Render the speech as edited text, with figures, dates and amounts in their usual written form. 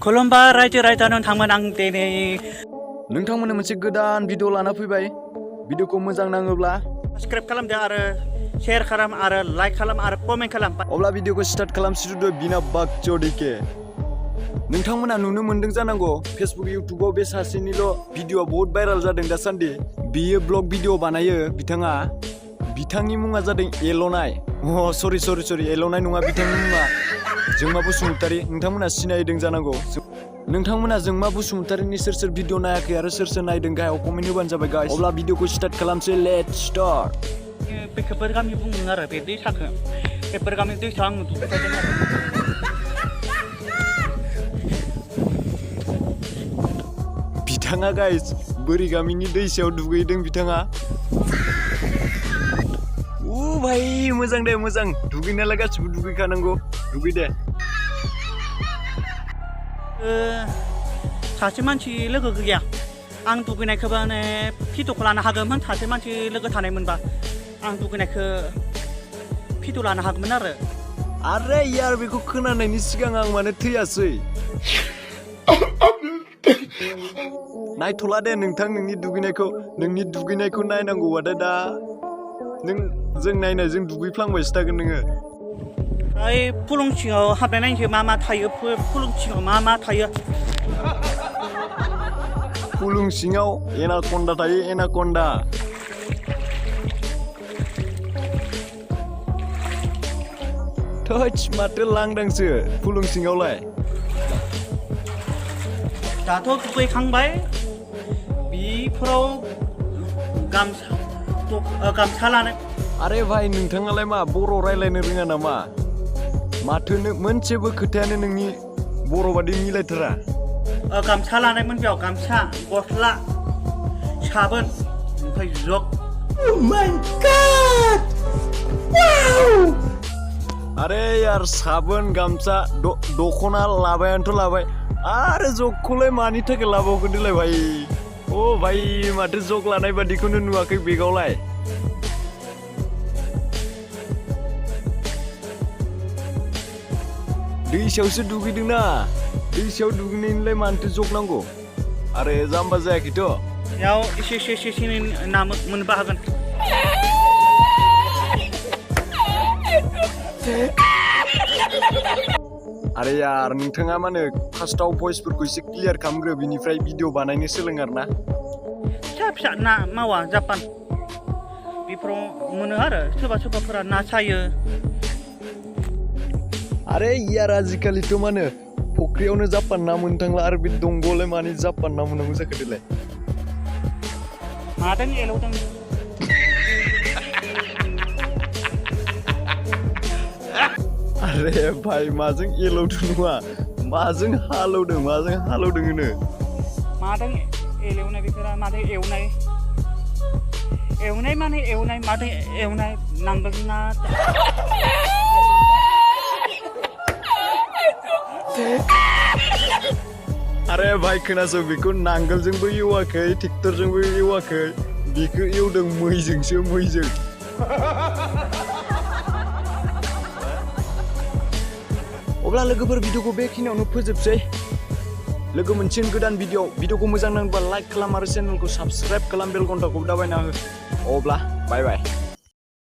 खुलुमबाय रायजो राजा नोंथांमोन आं दिनै नोंथांमोननो मोनसे गोदान भिडिअ लाना फैबाय। भिडिअखौ मोजां नाङोब्ला साबस्क्राइब खालामदो आरो शेयार खालाम आरो लाइक खालाम आरो कमेन्ट खालाम। अब्ला भिडिअखौ स्टार्ट खालामसिदो बिना बागचौदिके। नोंथांमोना नुनो मोनदों जानांगौ फेसबुक इउटुबाव बे सासेनिल' भिडिअआ बहुत भाइराल जादों दासान्दि। बियो ब्लग भिडिअ बानायो बिथांनि मुङा जादों एल'नाय। सरि एल'नाय नङा बिथांनि मुङा जोंमा बसुमतारी। नोंथांमोना सिनायदों जानांगौ। नोंथांमोना जोंमा बसुमतारीनि सोर भिडिअ नायाखै आरो सोर नायदों गाहायाव कमेन्ट होबानो जाबाय गाइस। अब्ला भिडिअखौ स्टार्ट खालामसै। Let's start. बेफोर गामि बुङो आरो बे दैसाखौ बेफोर गामि दैसा आं दुगैदों आरो बिथाङा गाइस बोरि गामिनि दैसायाव दुगैदों बिथाङा। भाई मोजां दे मोजां। दुगैनायालाय गासिबो दुगैखानांगौ। दुगै दे। सासे मानसि लोगो गैया आं दुगैनायखौ माने भिडिअखौ लानो हागौमोन। सासे मानसि लोगो थानाय मोनबा आं दुगैनायखौ भिडिअ लानो हागौमोन आरो यार बेखौ खोनानायनि सिगां आं माने थैयासै। नायथ'ला दे नोंथां नोंनि दुगैनायखौ नायनांगौबाथाय दा जों नायनायजों दुगैफ्लांबायसो थागोन नोङो। फुलुं सिङाव हाबनाय नायनोसै मा थायो। फुलुं सिङाव मा थायो। फुलुं सिङाव एनाकन्डा थायो। एनाकन्डा थोच माथो लांदांसो फुलुं सिङावलाय। दाथ' दुगैखांबाय बेफोराव गामसा लानो। आरे भाई नोंथाङालाय मा बर' रायलायनो रोङा नामा? माथो मोनसेबो खोथायानो नोंनि बर' बादि मिलायथारा। गामसा लानायमोन बेयाव गामसा गस्ला साबोन ओमफ्राय जग। Oh my God! Wow! आरे यार साबोन गामसा दख'ना लाबायानोथ' लाबाय आरो जगखौलाय मानि थाखाय लाबावगोन देलाय भाई। भाई माथो जग लानाय बादिखौनो नुवाखै बेगावलाय। दैसायावसो दुगैदोंना। दैसायाव दुगैनायनिलाय मानोथो जग नांगौ? आरे जाम्बा जायाखैथ'। बेयाव एसे ना मोनबा हागोन। आरे यार नोंथाङा मानो फार्स्टआव भइसफोरखौ एसे क्लियार खालामग्रो बिनिफ्राय भिडिअ बानायनो सोलों आरोना। फिसा ना मावा जापान बेफोराव मोनो आरो सोरबाफोरा ना सायो। आरे यार आजिखालिथ' मानो फुख्रियावनो जापान ना मोननो थांला आरो बे दंग'आवलाय मानि जापान ना मोननांगौ जाखो देलाय। मादों एलौदों। आरे भाई माजों एलौदों नङा माजों हालौदों होनो। मादों एलौनाय बेफोरा मादों एवनाय माने एवनाय मादों एवनाय नांगोल ना। आरे भाई खोनासं बेखौ नांगोलजोंबो एवाखै ट्रेक्टरजोंबो एवाखै बेखौ एवदों मैजों। अब्ला लोगोफोर भिडिअखौ बेखिनियावनो फोजोबसै। लोगो मोनसिगोन गोदान भिडिअखौ मोजां नांबा लाइक खालाम आरो चेनेलखौ साबस्क्राइब खालाम बेल घन्टाखौ दाबायना हो। अब्ला बाय बाय।